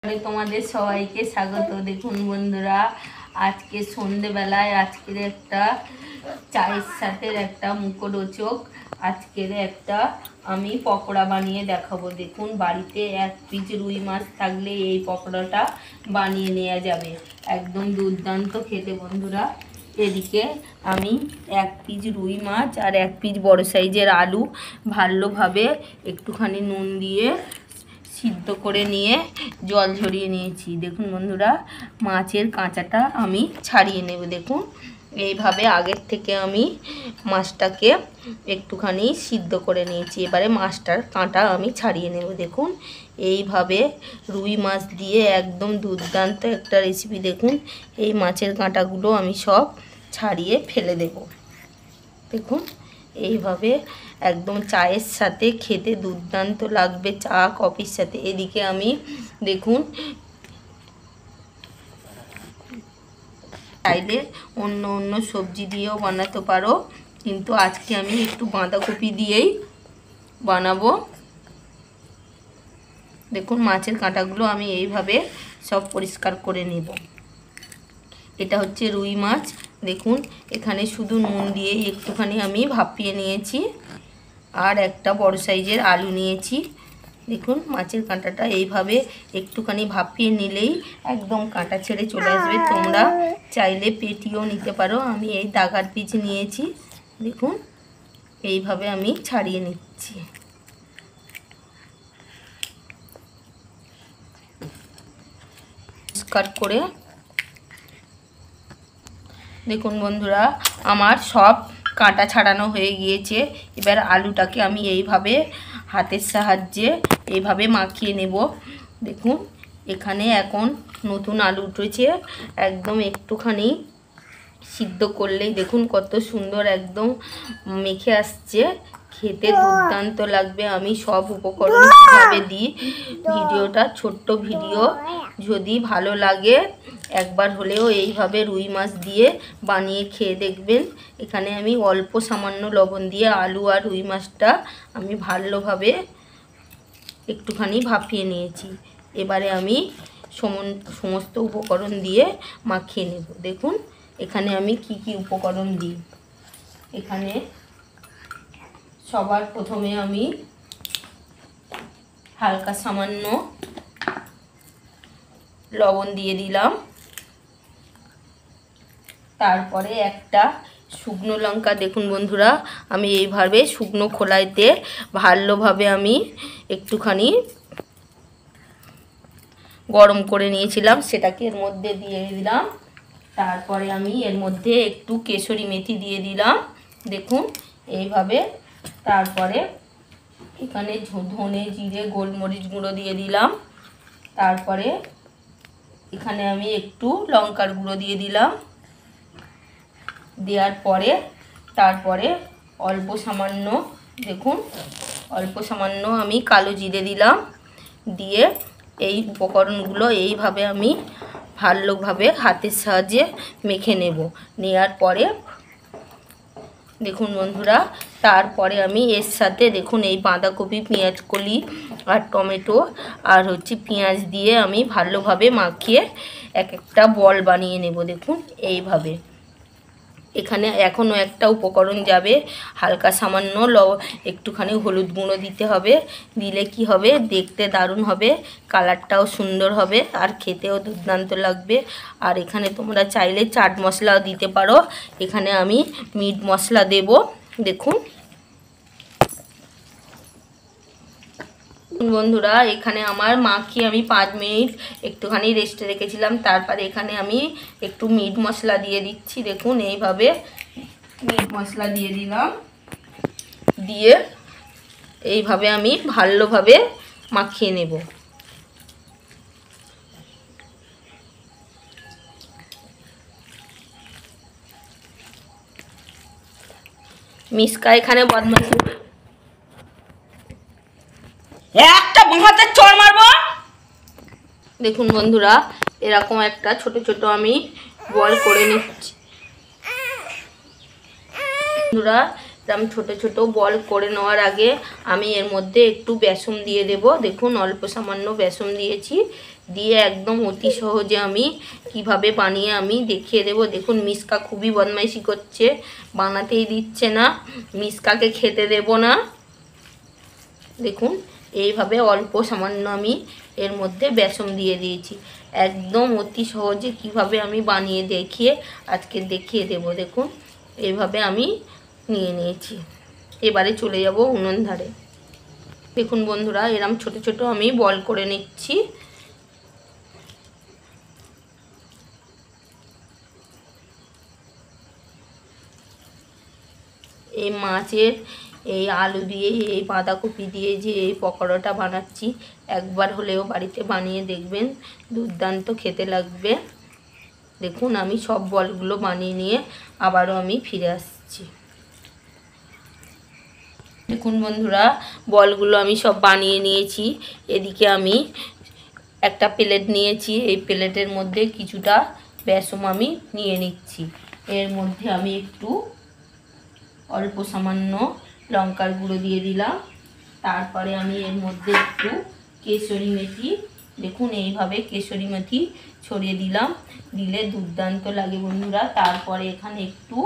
তোমাদের সবাইকে স্বাগত। দেখুন বন্ধুরা, আজকে সন্ধেবেলায় আজকের একটা চায়ের সাথে একটা মুখরোচক আজকের একটা আমি পকোড়া বানিয়ে দেখাবো। দেখুন, বাড়িতে এক পিস রুই মাছ থাকলে এই পকোড়াটা বানিয়ে নেওয়া যাবে, একদম দুর্দান্ত খেতে বন্ধুরা। এদিকে আমি এক পিস রুই মাছ আর এক পিস বড় সাইজের আলু ভালোভাবে একটুখানি নুন দিয়ে সিদ্ধ করে নিয়ে জল ঝরিয়ে নিয়েছি। দেখুন বন্ধুরা, মাছের কাঁচাটা আমি ছাড়িয়ে নেব। দেখুন, এইভাবে আগের থেকে আমি মাছটাকে একটুখানি সিদ্ধ করে নিয়েছি। এবারে মাছটার কাঁটা আমি ছাড়িয়ে নেব। দেখুন, এইভাবে রুই মাছ দিয়ে একদম দুর্দান্ত একটা রেসিপি। দেখুন, এই মাছের কাঁটাগুলো আমি সব ছাড়িয়ে ফেলে দেব। দেখুন, এইভাবে একদম চায়ের সাথে খেতে দুর্দান্ত লাগবে, চা কফির সাথে। এদিকে আমি দেখুন চাইলে অন্য অন্য সবজি দিয়েও বানাতে পারো, কিন্তু আজকে আমি একটু বাঁধাকপি দিয়েই বানাবো। দেখুন, মাছের কাঁটাগুলো আমি এইভাবে সব পরিষ্কার করে নেব। এটা হচ্ছে রুই মাছ। দেখুন, এখানে শুধু নুন দিয়ে একটুখানি আমি ভাপিয়ে নিয়েছি, আর একটা বড় সাইজের আলু নিয়েছি। দেখুন, মাছের কাঁটাটা এইভাবে একটুখানি ভাপিয়ে নিলেই একদম কাঁটা ছেড়ে চলে আসবে। তোমরা চাইলে পেটিও নিতে পারো, আমি এই দাগার পিস নিয়েছি। দেখুন, এইভাবে আমি ছাড়িয়ে নিচ্ছি। পরিষ্কার করে দেখুন বন্ধুরা, আমার সব কাঁটা ছাড়ানো হয়ে গিয়েছে। এবার আলুটাকে আমি এইভাবে হাতের সাহায্যে এইভাবে মাখিয়ে নেব। দেখুন, এখানে এখন নতুন আলু উঠেছে, একদম একটুখানি সিদ্ধ করলেই দেখুন কত সুন্দর একদম মেখে আসছে, খেতে দুর্দান্ত লাগবে। আমি সব উপকরণ কীভাবে দিই, ভিডিওটা ছোট্ট ভিডিও, যদি ভালো লাগে একবার হলেও এইভাবে রুই মাছ দিয়ে বানিয়ে খেয়ে দেখবেন। এখানে আমি অল্প সামান্য লবণ দিয়ে আলু আর রুই মাছটা আমি ভালোভাবে একটুখানি ভাপিয়ে নিয়েছি। এবারে আমি সমস্ত উপকরণ দিয়ে মাখিয়ে নেব। দেখুন, এখানে আমি কি কি উপকরণ দিই। এখানে সবার প্রথমে আমি হালকা সামান্য লবণ দিয়ে দিলাম, তারপরে একটা শুকনো লঙ্কা। দেখুন বন্ধুরা, আমি এইভাবে শুকনো খোলাইতে ভালোভাবে আমি একটুখানি গরম করে নিয়েছিলাম, সেটাকে এর মধ্যে দিয়ে দিলাম। তারপরে আমি এর মধ্যে একটু কেশরি মেথি দিয়ে দিলাম। দেখুন, এইভাবে। তারপরে এখানে ধনে জিরে গোলমরিচ গুঁড়ো দিয়ে দিলাম। তারপরে এখানে আমি একটু লঙ্কার গুঁড়ো দিয়ে দিলাম। দেওয়ার পরে তারপরে অল্প সামান্য, দেখুন অল্প সামান্য আমি কালো জিরে দিলাম। দিয়ে এই উপকরণগুলো এইভাবে আমি ভালোভাবে হাতের সাহায্যে মেখে নেব। নেওয়ার পরে দেখুন বন্ধুরা, তারপরে আমি এর সাথে দেখুন এই বাঁধাকপি, পেঁয়াজ কলি আর টমেটো আর হচ্ছে পেঁয়াজ দিয়ে আমি ভালোভাবে মাখিয়ে এক একটা বল বানিয়ে নেব। দেখুন, এইভাবে। এখানে এখনও একটা উপকরণ যাবে, হালকা সামান্য একটুখানি হলুদ গুঁড়ো দিতে হবে। দিলে কি হবে, দেখতে দারুণ হবে, কালারটাও সুন্দর হবে আর খেতেও দুর্দান্ত লাগবে। আর এখানে তোমরা চাইলে চাট মশলাও দিতে পারো। এখানে আমি মিট মশলা দেব। দেখুন বন্ধুরা, এখানে আমার মাখিয়ে আমি 5 মিনিট একটুখানি রেস্টে রেখেছিলাম। তারপরে এখানে আমি একটু মিট মশলা দিয়ে দিচ্ছি। দেখুন, এইভাবে মিট মশলা দিয়ে দিলাম। দিয়ে এইভাবে আমি ভালোভাবে মাখিয়ে নেব। মিসকা এখানে বদমাইশি, একটা হাতে চড় মারবো। দেখুন বন্ধুরা, এরকম একটা ছোট ছোট আমি বল করে নিচ্ছি। বন্ধুরা, এরকম ছোট ছোট বল করে নেওয়ার আগে আমি এর মধ্যে একটু বেসন দিয়ে দেব। দেখুন অল্প সামান্য বেসন দিয়েছি, দিয়ে একদম অতি সহজে আমি কিভাবে বানিয়ে আমি দেখিয়ে দেব। দেখুন মিসকা খুবই বদমাইশি করছে, বানাতেই দিচ্ছে না, মিসকাকে খেতে দেব না। দেখুন এইভাবে অল্প সামান্য আমি এর মধ্যে বেসন দিয়ে দিয়েছি, একদম অতি সহজে কিভাবে আমি বানিয়ে আজকে দেখিয়ে দেব। দেখুন এইভাবে আমি নিয়ে নিয়েছি। এবারে চলে যাব উনুন ধারে। দেখুন বন্ধুরা এরম ছোট ছোট আমি বল করে নিচ্ছি। এই মাছের এই আলু দিয়ে এই বাঁধাকপি দিয়ে যে এই পকোড়াটা বানাচ্ছি, একবার হলেও বাড়িতে বানিয়ে দেখবেন, দুর্দান্ত খেতে লাগবে। দেখুন আমি সব বলগুলো বানিয়ে নিয়ে আবারও আমি ফিরে আসছি। দেখুন বন্ধুরা বলগুলো আমি সব বানিয়ে নিয়েছি। এদিকে আমি একটা প্লেট নিয়েছি, এই প্লেটের মধ্যে কিছুটা বেসন আমি নিয়ে নিচ্ছি। এর মধ্যে আমি একটু অল্প সামান্য লঙ্কার গুঁড়ো দিয়ে দিলাম। তারপরে আমি এর মধ্যে একটু কেশরি মেথি, দেখুন এইভাবে কেশরি মেথি ছড়িয়ে দিলাম, দিলে দুর্দান্ত লাগে বন্ধুরা। তারপরে এখানে একটু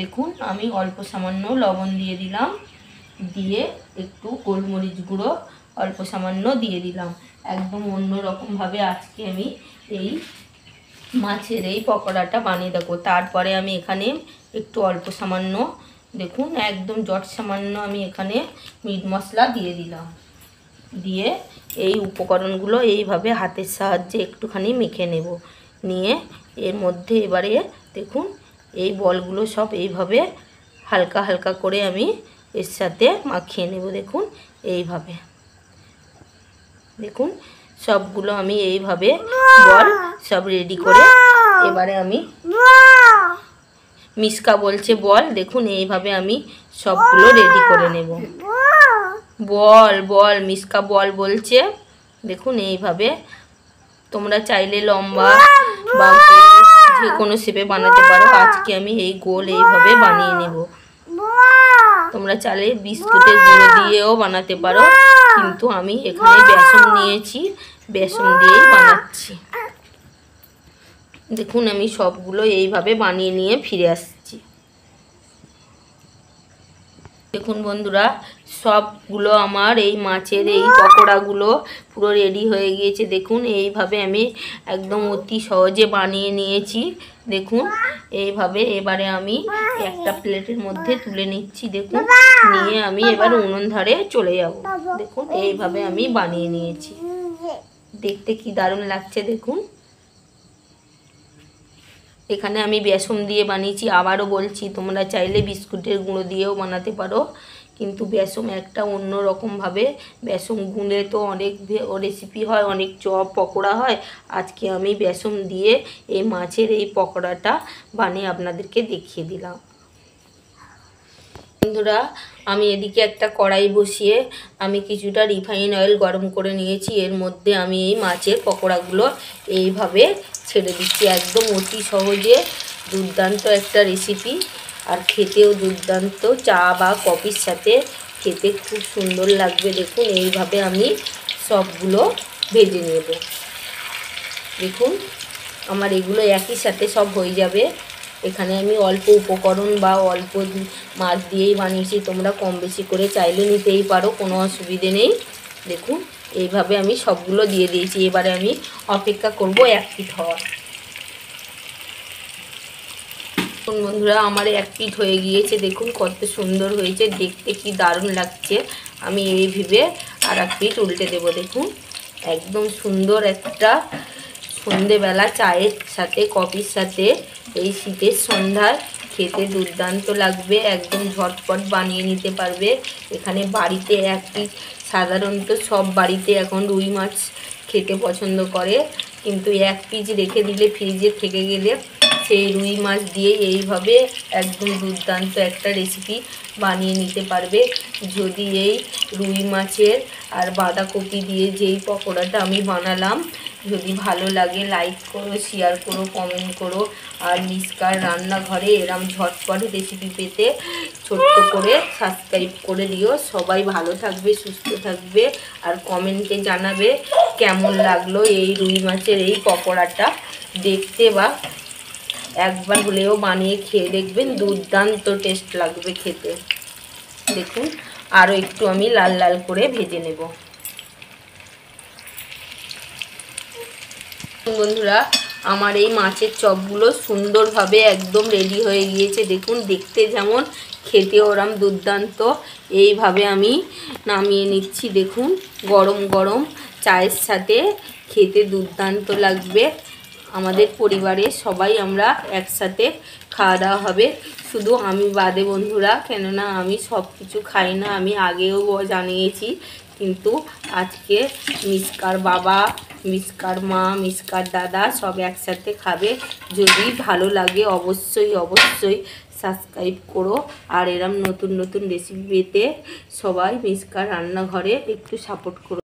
দেখুন আমি অল্প সামান্য লবণ দিয়ে দিলাম, দিয়ে একটু গোলমরিচ গুঁড়ো অল্প সামান্য দিয়ে দিলাম। একদম অন্য রকমভাবে আজকে আমি এই মাছের এই পকোড়াটা বানিয়ে দেবো। তারপরে আমি এখানে একটু অল্প সামান্য, দেখুন একদম জট সামান্য আমি এখানে মিট মশলা দিয়ে দিলাম, দিয়ে এই উপকরণগুলো এইভাবে হাতের সাহায্যে একটুখানি মেখে নেব। নিয়ে এর মধ্যে এবারে দেখুন এই বলগুলো সব এইভাবে হালকা হালকা করে আমি এর সাথে মাখিয়ে নেব। দেখুন এইভাবে, দেখুন সবগুলো আমি এইভাবে বল সব রেডি করে এবারে আমি মিসকা বলছে বল, দেখুন এইভাবে আমি সবগুলো রেডি করে নেব। বল বল মিসকা বল বলছে। দেখুন এইভাবে তোমরা চাইলে লম্বা বা যে কোনো শেপে বানাতে পারো। আজকে আমি এই গোল এইভাবে বানিয়ে নেব। তোমরা চাইলে বিস্কুটের গুঁড়ো দিয়েও বানাতে পারো, কিন্তু আমি এখানে বেসন নিয়েছি, বেসন দিয়েই বানাচ্ছি। দেখুন আমি সবগুলো এইভাবে বানিয়ে নিয়ে ফিরে আসছি। দেখুন বন্ধুরা সবগুলো আমার এই মাছের এই পকোড়াগুলো পুরো রেডি হয়ে গিয়েছে। দেখুন এইভাবে আমি একদম অতি সহজে বানিয়ে নিয়েছি। দেখুন এইভাবে এবারে আমি একটা প্লেটের মধ্যে তুলে নিচ্ছি। দেখুন নিয়ে আমি এবার উনুন ধারে চলে যাব। দেখুন এইভাবে আমি বানিয়ে নিয়েছি, দেখতে কি দারুণ লাগছে। দেখুন এখানে আমি বেসন দিয়ে বানিয়েছি, আবারও বলছি তোমরা চাইলে বিস্কুটের গুঁড়ো দিয়েও বানাতে পারো, কিন্তু বেসন একটা অন্য রকমভাবে বেসন গুঁড়ে তো অনেক রেসিপি হয়, অনেক চপ পকোড়া হয়। আজকে আমি বেসন দিয়ে এই মাছের এই পকোড়াটা বানিয়ে আপনাদেরকে দেখিয়ে দিলাম। বন্ধুরা আমি এদিকে একটা কড়াই বসিয়ে আমি কিছুটা রিফাইন অয়েল গরম করে নিয়েছি। এর মধ্যে আমি এই মাছের পকোড়াগুলো এইভাবে ছেড়ে দিচ্ছি। একদম অতি সহজে দুর্দান্ত একটা রেসিপি, আর খেতেও দুর্দান্ত, চা বা কফির সাথে খেতে খুব সুন্দর লাগবে। দেখুন এইভাবে আমি সবগুলো ভেজে নেব। দেখুন আমার এগুলো একই সাথে সব হয়ে যাবে। এখানে আমি অল্প উপকরণ বা অল্প মাছ দিয়েই বানিয়েছি, তোমরা কম বেশি করে চাইলে নিতেই পারো, কোনো অসুবিধে নেই। দেখুন এইভাবে আমি সবগুলো দিয়ে দিয়েছি। এবারে আমি অপেক্ষা করব এক পিঠ হওয়ার। বন্ধুরা আমার এক পিঠ হয়ে গিয়েছে, দেখুন কত সুন্দর হয়েছে, দেখতে কি দারুণ লাগছে। আমি এই ভেবে আর এক পিঠ উল্টে দেব। দেখুন একদম সুন্দর একটা সন্ধেবেলা চায়ের সাথে কফির সাথে এই শীতের সন্ধ্যায় খেতে দুর্দান্ত লাগবে। একদম ঝটপট বানিয়ে নিতে পারবে। এখানে বাড়িতে এক পিস, সাধারণত সব বাড়িতে এখন রুই মাছ খেতে পছন্দ করে, কিন্তু এক পিস রেখে দিলে ফ্রিজে থেকে গেলে সেই রুই মাছ দিয়ে এইভাবে একদম দুর্দান্ত একটা রেসিপি বানিয়ে নিতে পারবে। যদি এই রুই মাছের আর বাঁধাকপি দিয়ে যেই পকোড়াটা আমি বানালাম, যদি ভালো লাগে লাইক করো, শেয়ার করো, কমেন্ট করো। আর মিসকার রান্নাঘরে এরম ঝটপট রেসিপি পেতে ছোট্ট করে সাবস্ক্রাইব করে দিও। সবাই ভালো থাকবে, সুস্থ থাকবে, আর কমেন্টে জানাবে কেমন লাগলো এই রুই মাছের এই পকোড়াটা দেখতে, বা একবার হলেও বানিয়ে খেয়ে দেখবেন, দুর্দান্ত টেস্ট লাগবে খেতে। দেখুন আরও একটু আমি লাল লাল করে ভেজে নেব। বন্ধুরা আমার এই মাছের চপগুলো সুন্দরভাবে একদম রেডি হয়ে গিয়েছে। দেখুন দেখতে যেমন, খেতে ওরম দুর্দান্ত। এইভাবে আমি নামিয়ে নিচ্ছি। দেখুন গরম গরম চায়ের সাথে খেতে দুর্দান্ত লাগবে। আমাদের পরিবারে সবাই আমরা একসাথে খাওয়া দাওয়া হবে, শুধু আমি বাদে বন্ধুরা, কেননা আমি সব কিছু খাই না, আমি আগেও জানিয়েছি। কিন্তু আজকে মিসকার বাবা, মিসকার মা, মিসকার দাদা সব একসাথে খাবে। যদি ভালো লাগে অবশ্যই অবশ্যই সাবস্ক্রাইব করো। আর এরম নতুন নতুন রেসিপি পেতে সবাই মিসকার রান্নাঘরে একটু সাপোর্ট করো।